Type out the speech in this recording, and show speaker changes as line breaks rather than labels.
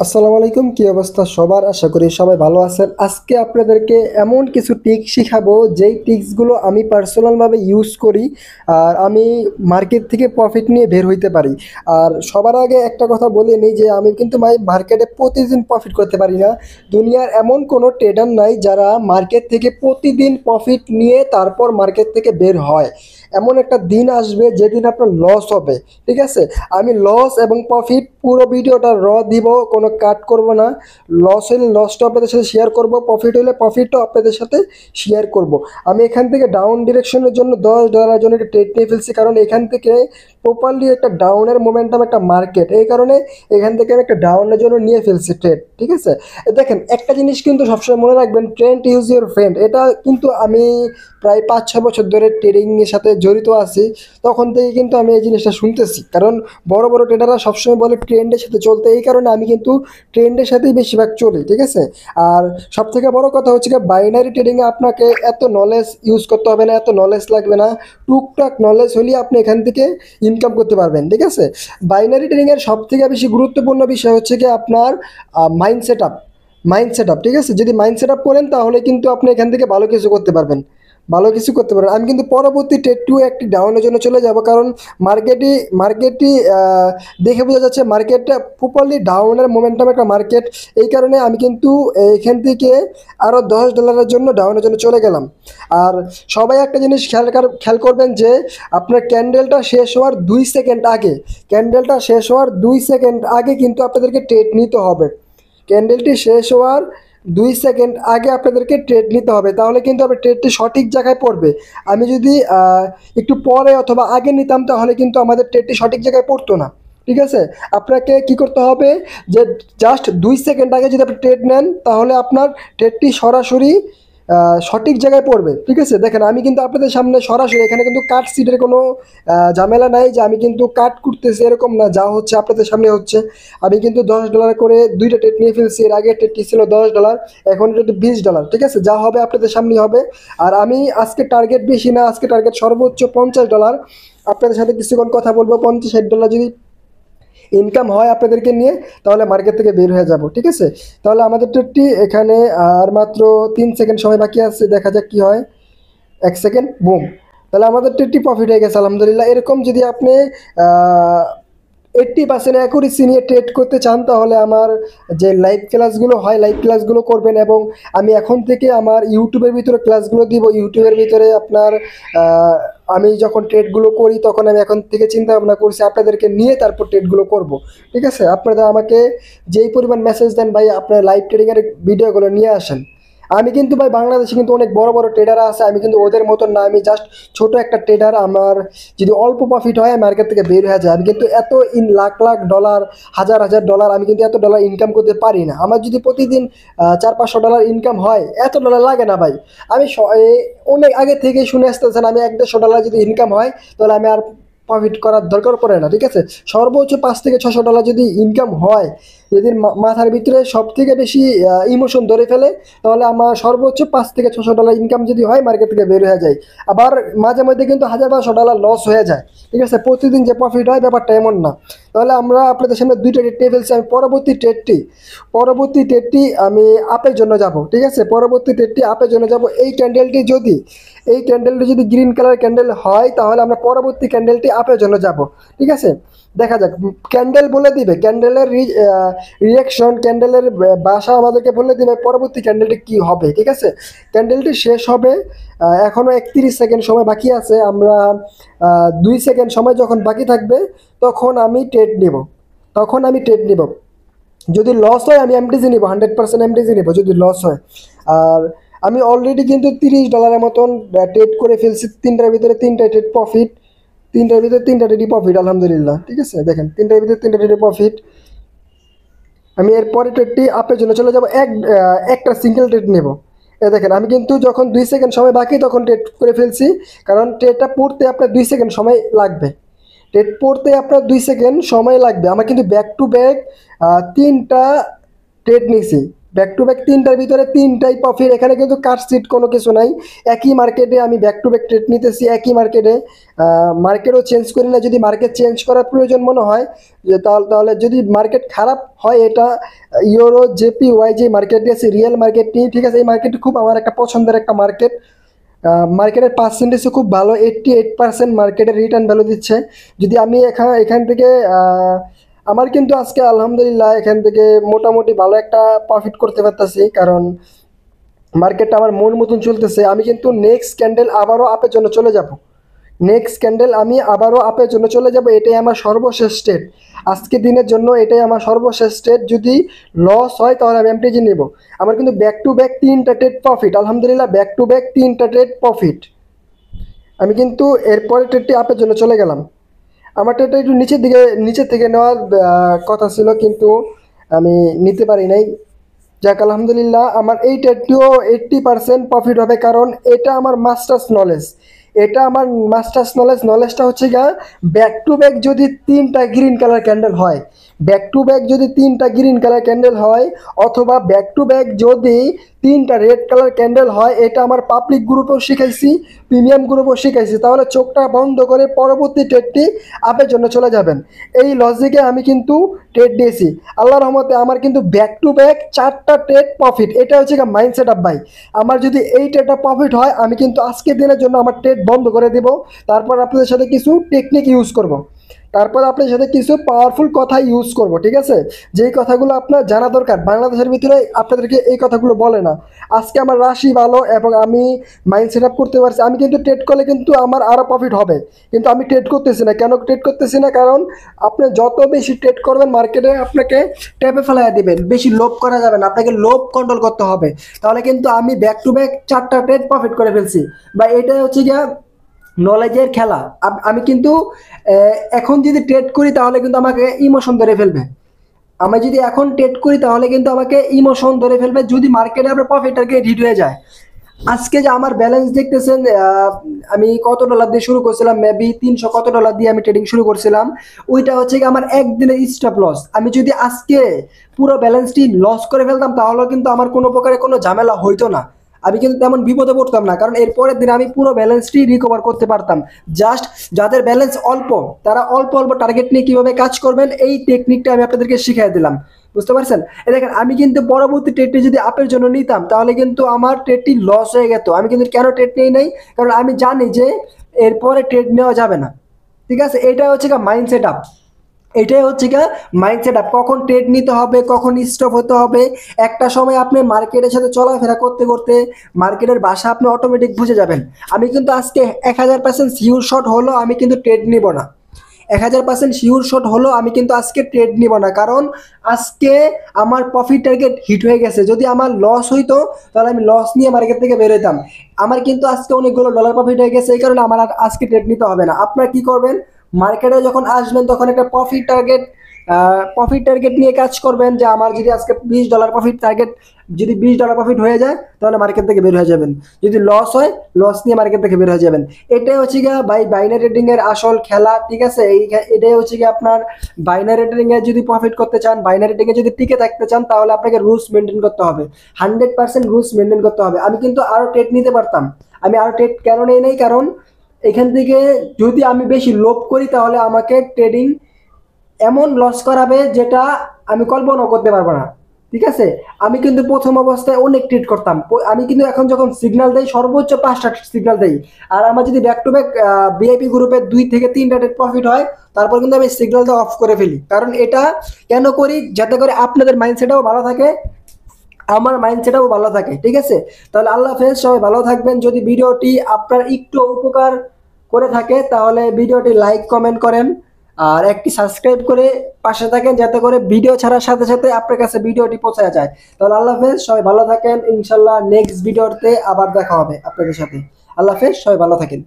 আসসালামু আলাইকুম, কি অবস্থা সবার? আশা করি সবাই ভালো আছেন। আজকে আপনাদেরকে এমন কিছু টিক্স শিখাবো যেই টিক্সগুলো আমি পার্সোনালভাবে ইউজ করি আর আমি মার্কেট থেকে প্রফিট নিয়ে বের হইতে পারি। আর সবার আগে একটা কথা বলে নিই যে আমি কিন্তু মার্কেটে প্রতিদিন প্রফিট করতে পারি না। দুনিয়ার এমন কোনো ট্রেডার নাই যারা মার্কেট থেকে প্রতিদিন প্রফিট নিয়ে তারপর মার্কেট থেকে বের হয়। এমন একটা দিন আসবে যেদিন আপনার লস হবে, ঠিক আছে? আমি লস এবং প্রফিট পুরো ভিডিওটা দিব, কোনো কাট করব না। লস হলে লসটা আপনাদের সাথে শেয়ার করব, প্রফিট হলে প্রফিটটাও আপনাদের সাথে শেয়ার করব। আমি এখান থেকে ডাউন ডিরেকশনের জন্য $10 জন্য একটা ট্রেড নিয়ে ফেলছি, কারণ এখান থেকে প্রপারলি একটা ডাউনের মোমেন্টাম একটা মার্কেট, এই কারণে এখান থেকে আমি একটা ডাউনের জন্য নিয়ে ফেলছি ট্রেড, ঠিক আছে? দেখেন, একটা জিনিস কিন্তু সবসময় মনে রাখবেন, ট্রেন্ড ইউজ ইউর ফ্রেন্ড। এটা কিন্তু আমি প্রায় 5-6 বছর ধরে ট্রেডিংয়ের সাথে জড়িত আছি। তখন থেকে কিন্তু আমি এই জিনিসটা শুনতেছি, কারণ বড় বড় ট্রেডাররা সবসময় বলে ট্রেন্ডের সাথে চলতে, এই কারণে আমি কিন্তু ট্রেন্ডের সাথেই বেশিরভাগ চলি, ঠিক আছে? আর সব থেকে বড় কথা হচ্ছে কি, বাইনারি ট্রেডিংয়ে আপনাকে এত নলেজ ইউজ করতে হবে না, এত নলেজ লাগবে না। টুকটাক নলেজ হলেই আপনি এখান থেকে ইনকাম করতে পারবেন, ঠিক আছে? বাইনারি ট্রেডিংয়ের সব থেকে বেশি গুরুত্বপূর্ণ বিষয় হচ্ছে কি আপনার মাইন্ড সেট আপ, ঠিক আছে? যদি মাইন্ড সেট আপ করেন তাহলে কিন্তু আপনি এখান থেকে ভালো কিছু করতে পারবেন, ভালো কিছু করতে পারেন। আমি কিন্তু পরবর্তী ট্রেড টু একটি ডাউনের জন্য চলে যাব, কারণ মার্কেটই দেখে বোঝা যাচ্ছে মার্কেটটা প্রপারলি ডাউনের মোমেন্টাম একটা মার্কেট। এই কারণে আমি কিন্তু এখান থেকে আরও $10 জন্য ডাউনের জন্য চলে গেলাম। আর সবাই একটা জিনিস খেয়াল করবেন যে আপনার ক্যান্ডেলটা শেষ হওয়ার 2 সেকেন্ড আগে কিন্তু আপনাদেরকে ট্রেড নিতে হবে। ক্যান্ডেলটি শেষ হওয়ার 2 সেকেন্ড আগে আপনাদেরকে ট্রেড নিতে হবে, তাহলে কিন্তু আপনার ট্রেডটি সঠিক জায়গায় পড়বে। আমি যদি একটু পরে অথবা আগে নিতাম তাহলে কিন্তু আমাদের ট্রেডটি সঠিক জায়গায় পড়তো না, ঠিক আছে? আপনাকে কি করতে হবে, যে জাস্ট 2 সেকেন্ড আগে যদি আপনি ট্রেড নেন তাহলে আপনার ট্রেডটি সরাসরি সঠিক জায়গায় পড়বে, ঠিক আছে? দেখেন, আমি কিন্তু আপনাদের সামনে সরাসরি, এখানে কিন্তু কাট সিটের কোনো ঝামেলা নাই যে আমি কিন্তু কাট করতেছি, এরকম না। যা হচ্ছে আপনাদের সামনে হচ্ছে। আমি কিন্তু $10 করে দুইটা ট্রেড নিয়ে ফেলছি। এর আগে ট্রেডটি ছিল $10, এখন এটা $20, ঠিক আছে? যা হবে আপনাদের সামনেই হবে। আর আমি আজকে টার্গেট বেশি না, আজকে টার্গেট সর্বোচ্চ $50। আপনাদের সাথে কিছুক্ষণ কথা বলবো, $50-60 যদি ইনকাম হয় আপনাদেরকে নিয়ে তাহলে মার্কেট থেকে বের হয়ে যাব, ঠিক আছে? তাহলে আমাদের ট্রেডটি এখানে আর মাত্র 3 সেকেন্ড সময় বাকি আছে, দেখা যাক কি হয়। 1 সেকেন্ড, বুম! তাহলে আমাদের ট্রেডটি প্রফিট হয়ে গেছে, আলহামদুলিল্লাহ। এরকম যদি আপনি 80% অ্যাকুরেসি নিয়ে ট্রেড করতে চান তাহলে আমার যে লাইভ ক্লাসগুলো হয়, লাইভ ক্লাসগুলো করবেন। এবং আমি এখন থেকে আমার ইউটিউবের ভিতরে ক্লাসগুলো দিব। ইউটিউবের ভিতরে আপনার আমি যখন ট্রেডগুলো করি তখন আমি এখন থেকে চিন্তা ভাবনা করছি আপনাদেরকে নিয়ে তারপর ট্রেডগুলো করব, ঠিক আছে? আপনারা আমাকে যেই পরিমাণ মেসেজ দেন, ভাই আপনার লাইভ ট্রেডিংয়ের ভিডিওগুলো নিয়ে আসেন। আমি কিন্তু ভাই, বাংলাদেশে কিন্তু অনেক বড় বড় ট্রেডার আছে, আমি কিন্তু ওদের মতন না। আমি জাস্ট ছোট একটা ট্রেডার। আমার যদি অল্প প্রফিট হয় মার্কেট থেকে বের হয়ে যায়। আমি কিন্তু এত লাখ লাখ ডলার, হাজার হাজার ডলার, আমি কিন্তু এত ডলার ইনকাম করতে পারি না। আমার যদি প্রতিদিন $400-500 ইনকাম হয়, এত ডলার লাগে না ভাই। আমি অনেক আগে থেকেই শুনে আসতেছেন, আমি $100-150 যদি ইনকাম হয় তাহলে আমি আর প্রফিট করার দরকার পড়ে না, ঠিক আছে? সর্বোচ্চ $500-600 যদি ইনকাম হয়, যদি মাথার ভিতরে সব থেকে বেশি ইমোশন ধরে ফেলে, তাহলে আমার সর্বোচ্চ $500-600 ইনকাম যদি হয় মার্কেট থেকে বের হয়ে যায়। আবার মাঝে মধ্যে কিন্তু $1000-1200 লস হয়ে যায়, ঠিক আছে? প্রতিদিন যে প্রফিট হয় ব্যাপারটা এমন না। তাহলে আমরা আপনাদের সামনে দুইটা ট্রেড নিয়ে ফেলছি। আমি পরবর্তী ট্রেডটি আমি আপের জন্য যাব, ঠিক আছে? পরবর্তী ট্রেডটি আপের জন্য যাব। এই ক্যান্ডেলটি যদি গ্রিন কালার ক্যান্ডেল হয় তাহলে আমরা পরবর্তী ক্যান্ডেলটি আপের জন্য যাব, ঠিক আছে? দেখা যাক, ক্যান্ডেল বলে দিবে, ক্যান্ডেলের রিয়াকশন, ক্যান্ডেলের বাসা আমাদেরকে বলে দিবে পরবর্তী ক্যান্ডেলটি কি হবে, ঠিক আছে? ক্যান্ডেলটি শেষ হবে, এখনও 31 সেকেন্ড সময় বাকি আছে। আমরা 2 সেকেন্ড সময় যখন বাকি থাকবে তখন আমি ট্রেড নিব। যদি লস হয় আমি এমটিজি নিব, 100% এমটিজি নিব যদি লস হয়। আর আমি অলরেডি কিন্তু $30 মতন ট্রেড করে ফেলছি। তিনটার ভিতরে তিনটা ট্রেডই প্রফিট, আলহামদুলিল্লাহ, ঠিক আছে? দেখেন, তিনটার ভিতরে তিনটা ট্রেডে প্রফিট। আমি এর পরে ট্রেডটি আপের জন্য চলে যাব, একটা সিঙ্গেল ট্রেড নেব। দেখেন, আমি কিন্তু যখন 2 সেকেন্ড সময় বাকি তখন ট্রেড করে ফেলছি, কারণ ট্রেডটা পড়তে আপনার 2 সেকেন্ড সময় লাগবে। আমার কিন্তু ব্যাক টু ব্যাক 3টা ট্রেড নিয়েছি। ব্যাক টু ব্যাক তিনটার ভিতরে তিনটাই প্রফিট। এখানে কিন্তু কাটসিট কোনো কিছু নাই। একই মার্কেটে আমি ব্যাক টু ব্যাক ট্রেড নিতেছি, একই মার্কেটে, মার্কেটও চেঞ্জ করি না। যদি মার্কেট চেঞ্জ করার প্রয়োজন মনে হয় যে তাহলে যদি মার্কেট খারাপ হয়, এটা ইউরো জেপি ওয়াই যে মার্কেটটি আছে, রিয়েল মার্কেটটি, ঠিক আছে, এই মার্কেটটি খুব আমার একটা পছন্দের একটা মার্কেট। মার্কেটের পার্সেন্টেজও খুব ভালো, 88% মার্কেটের রিটার্ন ভ্যালু দিচ্ছে। যদি আমি এখান থেকে আমার কিন্তু আজকে আলহামদুলিল্লাহ এখান থেকে মোটামুটি ভালো একটা প্রফিট করতে পারতেছি, কারণ মার্কেটটা আমার মন মতন চলতেছে। আমি কিন্তু নেক্সট ক্যান্ডেল আবারও আপের জন্য চলে যাব, নেক্সট ক্যান্ডেল আমি আবারও আপের জন্য চলে যাব। এটাই আমার সর্বশেষ স্টেট, আজকে দিনের জন্য এটাই আমার সর্বশেষ স্টেট। যদি লস হয় তাহলে আমি এমটিজি নেব। আমার কিন্তু ব্যাক টু ব্যাক তিনটা ট্রেড প্রফিট, আলহামদুলিল্লাহ ব্যাক টু ব্যাক তিনটা ট্রেড প্রফিট। আমি কিন্তু এরপরে ট্রেডটি আপের জন্য চলে গেলাম। আমার ট্রেডটা একটু নিচের থেকে নেওয়ার কথা ছিল, কিন্তু আমি নিতে পারি নাই। যাক আলহামদুলিল্লাহ, আমার এই ট্রেডটিও 80% প্রফিট হবে, কারণ এটা আমার মাস্টার্স নলেজ। এটা আমার মাস্টার্স নলেজটা হচ্ছে গা, ব্যাক টু ব্যাক যদি তিনটা গ্রিন কালার ক্যান্ডেল হয়, ব্যাক টু ব্যাক যদি তিনটা গ্রিন কালার ক্যান্ডেল হয়, অথবা ব্যাক টু ব্যাক যদি তিনটা রেড কালার ক্যান্ডেল হয়, এটা আমার পাবলিক গ্রুপেও শিখাইছি, প্রিমিয়াম গ্রুপেও শিখাইছি। তাহলে চোখটা বন্ধ করে পরবর্তী ট্রেডটি আপের জন্য চলে যাবেন। এই লজিকে আমি কিন্তু ট্রেড দিয়েছি। আল্লাহর রহমতে আমার কিন্তু ব্যাক টু ব্যাক 4টা ট্রেড প্রফিট। এটা হচ্ছে মাইন্ডসেট আপ ভাই। আমার যদি এই ট্রেডটা প্রফিট হয়, আমি কিন্তু আজকের দিনের জন্য আমার ট্রেড বন্ধ করে দেব। তারপর আপনাদের সাথে কিছু টেকনিক ইউজ করব, তারপর আপনার সাথে কিছু পাওয়ারফুল কথা ইউজ করব, ঠিক আছে, যেই কথাগুলো আপনার জানা দরকার। বাংলাদেশের ভিতরে আপনাদেরকে এই কথাগুলো বলে না। আজকে আমার রাশি ভালো এবং আমি মাইন্ড সেট আপ করতে পারছি। আমি কিন্তু ট্রেড করলে কিন্তু আমার আরও প্রফিট হবে, কিন্তু আমি ট্রেড করতেছি না। কেন ট্রেড করতেছি না? কারণ আপনি যত বেশি ট্রেড করবেন মার্কেটে আপনাকে ট্যাপে ফেলাই দিবেন। বেশি লোভ করা যাবে না, আপনাকে লোভ কন্ট্রোল করতে হবে। তাহলে কিন্তু আমি ব্যাক টু ব্যাক 4টা ট্রেড প্রফিট করে ফেলছি, বা এটাই হচ্ছে গিয়া নলেজের খেলা। আমি কিন্তু এখন যদি ট্রেড করি তাহলে কিন্তু আমাকে ইমোশন ধরে ফেলবে। আমি যদি এখন ট্রেড করি তাহলে কিন্তু আমাকে ইমোশন ধরে ফেলবে, যদি মার্কেটে আপনার প্রফিট টার্গেট হিট হয়ে যায়। আজকে যে আমার ব্যালেন্স দেখতেছেন, আমি কত ডলার দিয়ে শুরু করছিলাম, মেবি 300 কত ডলার দিয়ে আমি ট্রেডিং শুরু করছিলাম। ওইটা হচ্ছে কি আমার একদিনের স্টপ লস। আমি যদি আজকে পুরো ব্যালেন্সটি লস করে ফেলতাম তাহলে কিন্তু আমার কোনো প্রকারে কোনো ঝামেলা হইতো না, আমি কিন্তু তেমন বিপদে পড়তাম না, কারণ এরপরের দিন আমি পুরো ব্যালেন্সটি রিকভার করতে পারতাম। জাস্ট যাদের ব্যালেন্স অল্প, তারা অল্প অল্প টার্গেট নিয়ে কীভাবে কাজ করবেন, এই টেকনিকটা আমি আপনাদেরকে শিখিয়ে দিলাম। বুঝতে পারছেন? দেখেন, আমি কিন্তু পরবর্তী ট্রেডটি যদি আপের জন্য নিতাম তাহলে কিন্তু আমার ট্রেডটি লস হয়ে যেত। আমি কিন্তু কেন ট্রেড নিই নাই? কারণ আমি জানি যে এরপরে ট্রেড নেওয়া যাবে না, ঠিক আছে। এটা হচ্ছে মাইন্ড সেট আপ, এটাই হচ্ছে গা মাইন্ড সেট আপ। কখন ট্রেড নিতে হবে, কখন স্টপ হতে হবে, একটা সময় আপনি মার্কেটের সাথে চলাফেরা করতে করতে মার্কেটের ভাষা আপনি অটোমেটিক বুঝে যাবেন। আমি কিন্তু আজকে 1000% শিওর শট হলো আমি কিন্তু ট্রেড নিব না, 1000% শিওর শট হলো আমি কিন্তু আজকে ট্রেড নিব না, কারণ আজকে আমার প্রফিট টার্গেট হিট হয়ে গেছে। যদি আমার লস হইতো তাহলে আমি লস নিয়ে মার্কেট থেকে বের হইতাম। আমার কিন্তু আজকে অনেকগুলো ডলার প্রফিট হয়ে গেছে, এই কারণে আমার আর আজকে ট্রেড নিতে হবে না। আপনারা কি করবেন, মার্কেটে যখন আসবেন তখন একটা প্রফিট টার্গেট নিয়ে কাজ করবেন, যে আমার যদি আজকে $20 প্রফিট টার্গেট, যদি $20 প্রফিট হয়ে যায় তাহলে মার্কেট থেকে বের হয়ে যাবেন। যদি লস হয়, লস নিয়ে মার্কেট থেকে বের হয়ে যাবেন। এটাই হচ্ছে গিয়ে বাইনারি ট্রেডিং এর আসল খেলা, ঠিক আছে। এটাই হচ্ছে গিয়ে আপনার বাইনারি ট্রেডিং এ যদি প্রফিট করতে চান, বাইনারি ট্রেডিং এ যদি টিকে থাকতে চান, তাহলে আপনাকে রুলস মেনটেন করতে হবে, 100% রুলস মেনটেন করতে হবে। আমি কিন্তু আরো ট্রেড নিতে পারতাম, আমি আরো ট্রেড কেন নেই, কারণ এখান থেকে যদি আমি বেশি লোভ করি তাহলে আমাকে ট্রেডিং এমন লস করাবে যেটা আমি কল্পনাও করতে পারবো না, ঠিক আছে। আমি কিন্তু প্রথম অবস্থায় অনেক ট্রেড করতাম, আমি কিন্তু এখন যখন সিগন্যাল দেই সর্বোচ্চ 5টা সিগন্যাল দেই। আর আমার যদি ব্যাক টু ব্যাক ভিআইপি গ্রুপে 2 থেকে 3টা ট্রেড প্রফিট হয়, তারপর কিন্তু আমি সিগন্যালটা অফ করে ফেলি। কারণ এটা কেন করি, যাতে করে আপনাদের মাইন্ডসেটও ভালো থাকে, আমার মাইন্ডসেটও ভালো থাকে, ঠিক আছে। তাহলে আল্লাহ হাফেজ, সবাই ভালো থাকবেন। যদি ভিডিওটি আপনার একটু উপকার করে থাকে তাহলে ভিডিওটি লাইক কমেন্ট করেন, আর একটি সাবস্ক্রাইব করে পাশে থাকেন, যাতে করে ভিডিও ছাড়ার সাথে সাথে আপনার কাছে ভিডিওটি পৌঁছে যায়। তাহলে আল্লাহ হাফেজ, সবাই ভালো থাকেন। ইনশাল্লাহ নেক্সট ভিডিওতে আবার দেখা হবে আপনাদের সাথে। আল্লাহ হাফেজ, সবাই ভালো থাকেন।